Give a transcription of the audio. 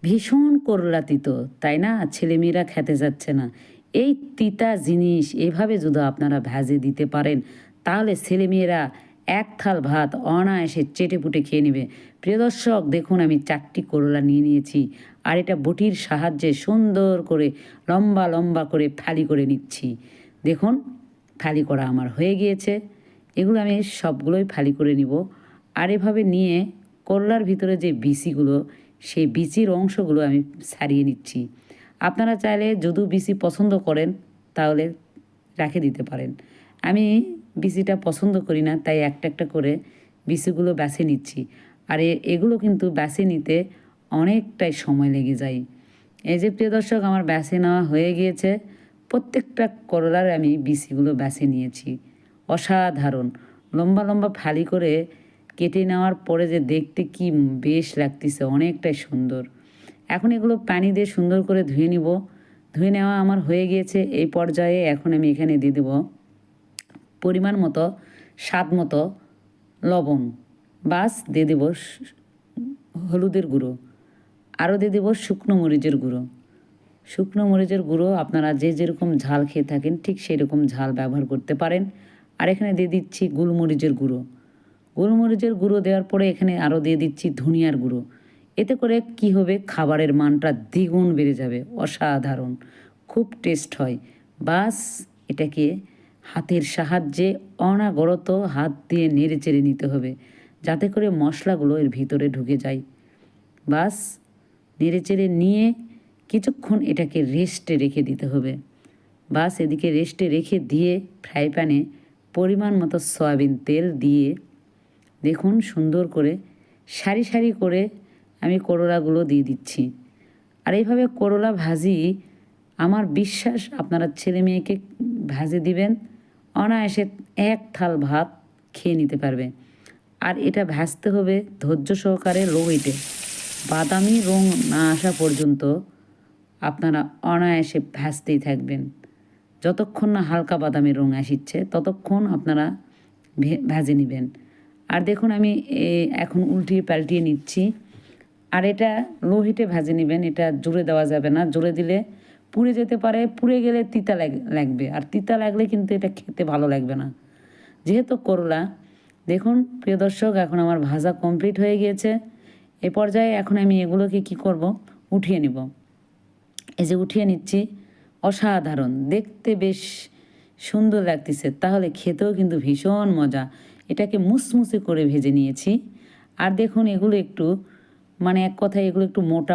ভীষণ করলা তিতো, তাই না? ছেলেমেয়েরা খেতে যাচ্ছে না। এই তিতা জিনিস এভাবে যদি আপনারা ভেজে দিতে পারেন, তাহলে ছেলেমেয়েরা এক থাল ভাত অনায়াসে চেটেপুটে খেয়ে নেবে। প্রিয় দর্শক, দেখুন আমি ৪টি করলা নিয়ে নিয়েছি। আর এটা বটির সাহায্যে সুন্দর করে লম্বা লম্বা করে ফালি করে নিচ্ছি। দেখুন, ফালি করা আমার হয়ে গিয়েছে। এগুলো আমি সবগুলোই ফালি করে নিব। আর এভাবে নিয়ে করলার ভিতরে যে বিচিগুলো, সেই বিচির অংশগুলো আমি ছাড়িয়ে নিচ্ছি। আপনারা চাইলে যদিও বিচি পছন্দ করেন তাহলে রেখে দিতে পারেন। আমি বিচিটা পছন্দ করি না, তাই একটা একটা করে বিচিগুলো বেছে নিচ্ছি। আর এগুলো কিন্তু বেছে নিতে অনেকটাই সময় লেগে যায়। এই যে প্রিয় দর্শক, আমার বেছে নেওয়া হয়ে গিয়েছে। প্রত্যেকটা করলার আমি বিচিগুলো বেছে নিয়েছি। অসাধারণ লম্বা লম্বা ফালি করে কেটে নেওয়ার পরে যে দেখতে কি বেশ লাগতেছে, অনেকটাই সুন্দর। এখন এগুলো পানি দিয়ে সুন্দর করে ধুয়ে নিব। ধুয়ে নেওয়া আমার হয়ে গিয়েছে। এই পর্যায়ে এখন আমি এখানে দিয়ে দেব পরিমাণ মতো, স্বাদ মতো লবণ, বাস দিয়ে দেব হলুদের গুঁড়ো, আরও দিয়ে দেব শুকনো মরিচের গুঁড়ো। শুকনো মরিচের গুঁড়ো আপনারা যে যেরকম ঝাল খেয়ে থাকেন ঠিক সেই রকম ঝাল ব্যবহার করতে পারেন। আর এখানে দিয়ে দিচ্ছি গোলমরিচের গুঁড়ো। গোলমরিচের গুঁড়ো দেওয়ার পরে এখানে আরও দিয়ে দিচ্ছি ধনিয়ার গুঁড়ো। এতে করে কি হবে, খাবারের মানটা দ্বিগুণ বেড়ে যাবে। অসাধারণ, খুব টেস্ট হয়। বাস এটাকে হাতের সাহায্যে অনাগরত হাত দিয়ে নেড়ে চেড়ে নিতে হবে, যাতে করে মশলাগুলো এর ভিতরে ঢুকে যায়। বাস নেড়ে চেড়ে নিয়ে কিছুক্ষণ এটাকে রেস্টে রেখে দিতে হবে। বাস এদিকে রেস্টে রেখে দিয়ে ফ্রাই প্যানে পরিমাণ মতো সয়াবিন তেল দিয়ে দেখুন সুন্দর করে সারি সারি করে আমি করলাগুলো দিয়ে দিচ্ছি। আর এইভাবে করলা ভাজি, আমার বিশ্বাস আপনারা ছেলে মেয়েকে ভাজে দিবেন, অনায়াসে এক থাল ভাত খেয়ে নিতে পারবে। আর এটা ভাজতে হবে ধৈর্য সহকারে লো হিটে। বাদামি রং না আসা পর্যন্ত আপনারা অনায়াসে ভাজতেই থাকবেন। যতক্ষণ না হালকা বাদামি রং আসছে ততক্ষণ আপনারা ভেজে নেবেন। আর দেখুন আমি এখন উল্টিয়ে পাল্টিয়ে নিচ্ছি। আর এটা লো হিটে ভেজে নেবেন, এটা জোরে দেওয়া যাবে না। জোরে দিলে পুড়ে যেতে পারে, পুড়ে গেলে তিতা লাগবে, আর তিতা লাগলে কিন্তু এটা খেতে ভালো লাগবে না। যেহেতু করলা, দেখুন প্রিয় দর্শক, এখন আমার ভাজা কমপ্লিট হয়ে গিয়েছে। এ পর্যায়ে এখন আমি এগুলোকে কি করব, উঠিয়ে নেব। এই যে উঠিয়ে নিচ্ছি। অসাধারণ দেখতে, বেশ সুন্দর লাগতেছে, তাহলে খেতেও কিন্তু ভীষণ মজা। এটাকে মুসমুসে করে ভেজে নিয়েছি। আর দেখুন এগুলো একটু, মানে এক কথায় এগুলো একটু মোটা